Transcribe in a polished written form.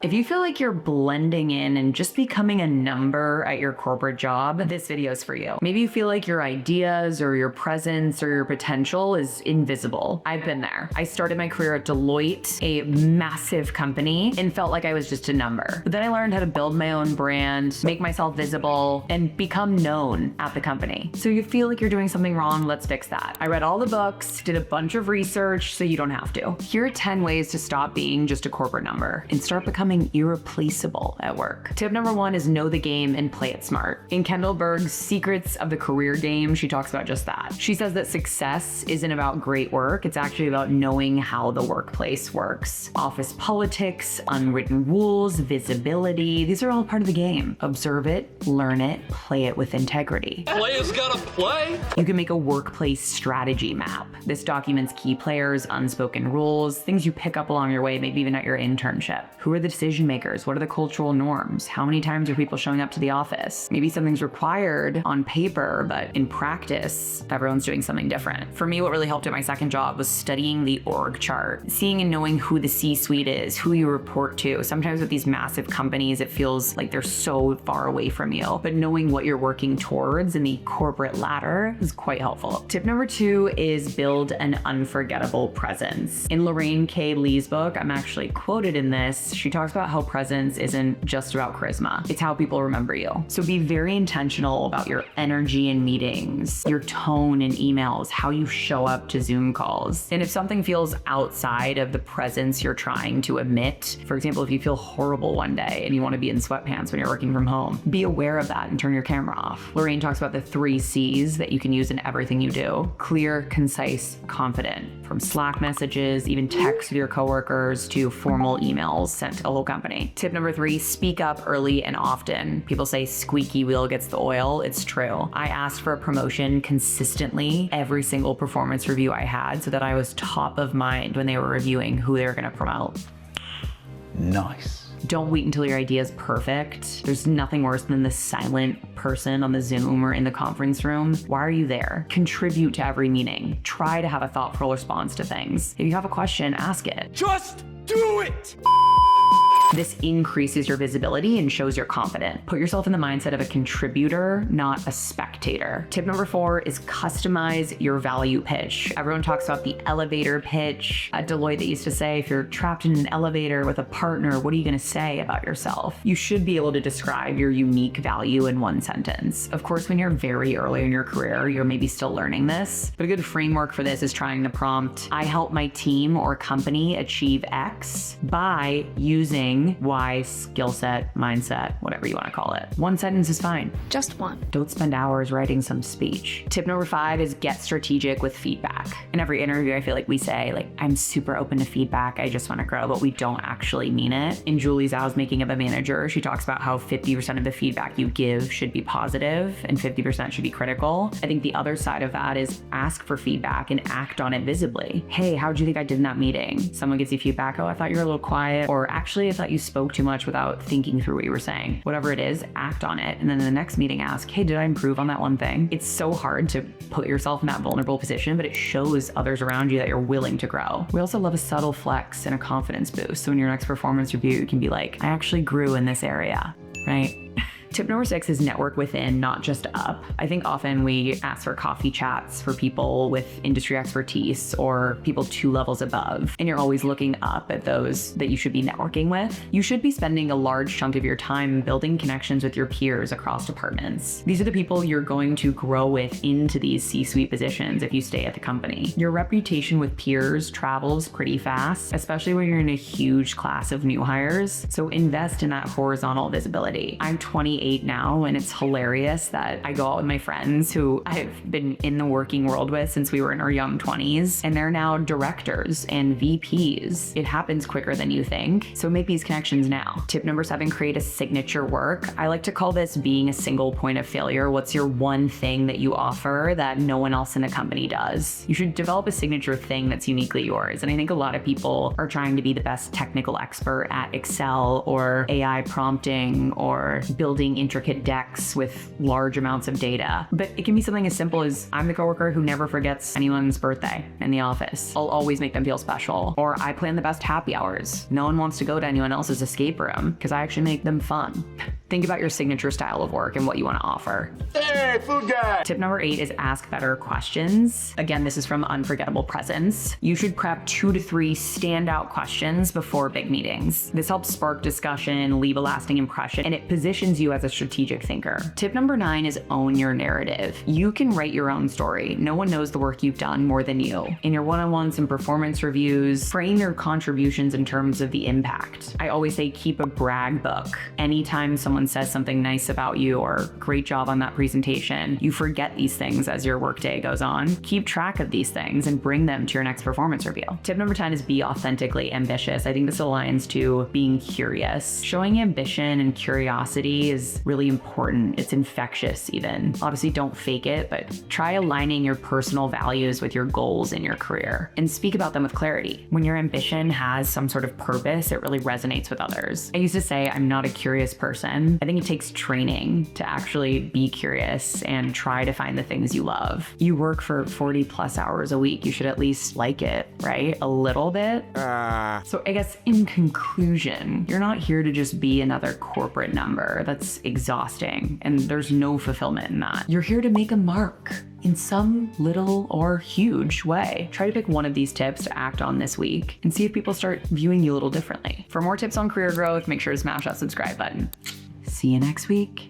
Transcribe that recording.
If you feel like you're blending in and just becoming a number at your corporate job, this video is for you. Maybe you feel like your ideas or your presence or your potential is invisible. I've been there. I started my career at Deloitte, a massive company, and felt like I was just a number. But then I learned how to build my own brand, make myself visible, and become known at the company. So you feel like you're doing something wrong, let's fix that. I read all the books, did a bunch of research so you don't have to. Here are 10 ways to stop being just a corporate number and start becoming irreplaceable at work. Tip number 1 is know the game and play it smart. In Kendall Berg's Secrets of the Career Game, she talks about just that. She says that success isn't about great work, it's actually about knowing how the workplace works. Office politics, unwritten rules, visibility, these are all part of the game. Observe it, learn it, play it with integrity. Players gotta play. You can make a workplace strategy map. This documents key players, unspoken rules, things you pick up along your way, maybe even at your internship. Who are the decision makers? What are the cultural norms? How many times are people showing up to the office? Maybe something's required on paper, but in practice, everyone's doing something different. For me, what really helped at my second job was studying the org chart, seeing and knowing who the C-suite is, who you report to. Sometimes with these massive companies, it feels like they're so far away from you, but knowing what you're working towards in the corporate ladder is quite helpful. Tip number 2 is build an unforgettable presence. In Lorraine K. Lee's book, I'm actually quoted in this, she talks about how presence isn't just about charisma. It's how people remember you. So be very intentional about your energy in meetings, your tone in emails, how you show up to Zoom calls. And if something feels outside of the presence you're trying to emit, for example, if you feel horrible one day and you want to be in sweatpants when you're working from home, be aware of that and turn your camera off. Lorraine talks about the 3 C's that you can use in everything you do. Clear, concise, confident. From Slack messages, even texts with your coworkers, to formal emails sent to a whole company. Tip number 3, speak up early and often. People say squeaky wheel gets the oil. It's true. I asked for a promotion consistently every single performance review I had so that I was top of mind when they were reviewing who they were going to promote. Nice. Don't wait until your idea is perfect. There's nothing worse than the silent person on the Zoom or in the conference room. Why are you there? Contribute to every meeting. Try to have a thoughtful response to things. If you have a question, ask it. Just do it! This increases your visibility and shows you're confident. Put yourself in the mindset of a contributor, not a spectator. Tip number 4 is customize your value pitch. Everyone talks about the elevator pitch. At Deloitte, they used to say, if you're trapped in an elevator with a partner, what are you gonna say about yourself? You should be able to describe your unique value in 1 sentence. Of course, when you're very early in your career, you're maybe still learning this, but a good framework for this is trying to prompt, I help my team or company achieve X by using Y skill set, mindset, whatever you want to call it. 1 sentence is fine. Just one. Don't spend hours writing some speech. Tip number 5 is get strategic with feedback. In every interview, I feel like we say, I'm super open to feedback. I just want to grow, but we don't actually mean it. In Julie Zhao's Making of a Manager, she talks about how 50% of the feedback you give should be positive and 50% should be critical. I think the other side of that is ask for feedback and act on it visibly. Hey, how'd you think I did in that meeting? Someone gives you feedback, oh, I thought you were a little quiet, or actually I thought you spoke too much without thinking through what you were saying. Whatever it is, act on it. And then in the next meeting, ask, hey, did I improve on that one thing? It's so hard to put yourself in that vulnerable position, but it shows others around you that you're willing to grow. We also love a subtle flex and a confidence boost. So in your next performance review, you can be like, I actually grew in this area, right? Tip number 6 is network within, not just up. I think often we ask for coffee chats for people with industry expertise or people 2 levels above, and you're always looking up at those that you should be networking with. You should be spending a large chunk of your time building connections with your peers across departments. These are the people you're going to grow with into these C-suite positions if you stay at the company. Your reputation with peers travels pretty fast, especially when you're in a huge class of new hires. So invest in that horizontal visibility. I'm 28 now, and it's hilarious that I go out with my friends who I've been in the working world with since we were in our young 20s, and they're now directors and VPs. It happens quicker than you think, so make these connections now. Tip number 7, create a signature work. I like to call this being a single point of failure. What's your one thing that you offer that no one else in the company does? You should develop a signature thing that's uniquely yours, and I think a lot of people are trying to be the best technical expert at Excel or AI prompting or building creating intricate decks with large amounts of data. But it can be something as simple as I'm the coworker who never forgets anyone's birthday in the office. I'll always make them feel special. Or I plan the best happy hours. No one wants to go to anyone else's escape room because I actually make them fun. Think about your signature style of work and what you want to offer. Hey, food guy! Tip number 8 is ask better questions. Again, this is from Unforgettable Presence. You should prep 2 to 3 standout questions before big meetings. This helps spark discussion, leave a lasting impression, and it positions you as a strategic thinker. Tip number 9 is own your narrative. You can write your own story. No one knows the work you've done more than you. In your one-on-ones and performance reviews, frame your contributions in terms of the impact. I always say keep a brag book. Anytime someone says something nice about you or great job on that presentation, you forget these things as your workday goes on. Keep track of these things and bring them to your next performance review. Tip number 10 is be authentically ambitious. I think this aligns to being curious. Showing ambition and curiosity is really important. It's infectious even. Obviously don't fake it, but try aligning your personal values with your goals in your career and speak about them with clarity. When your ambition has some sort of purpose, it really resonates with others. I used to say I'm not a curious person. I think it takes training to actually be curious and try to find the things you love. You work for 40 plus hours a week. You should at least like it, right? A little bit. So I guess in conclusion, you're not here to just be another corporate number. That's exhausting. And there's no fulfillment in that. You're here to make a mark in some little or huge way. Try to pick one of these tips to act on this week and see if people start viewing you a little differently. For more tips on career growth, make sure to smash that subscribe button. See you next week.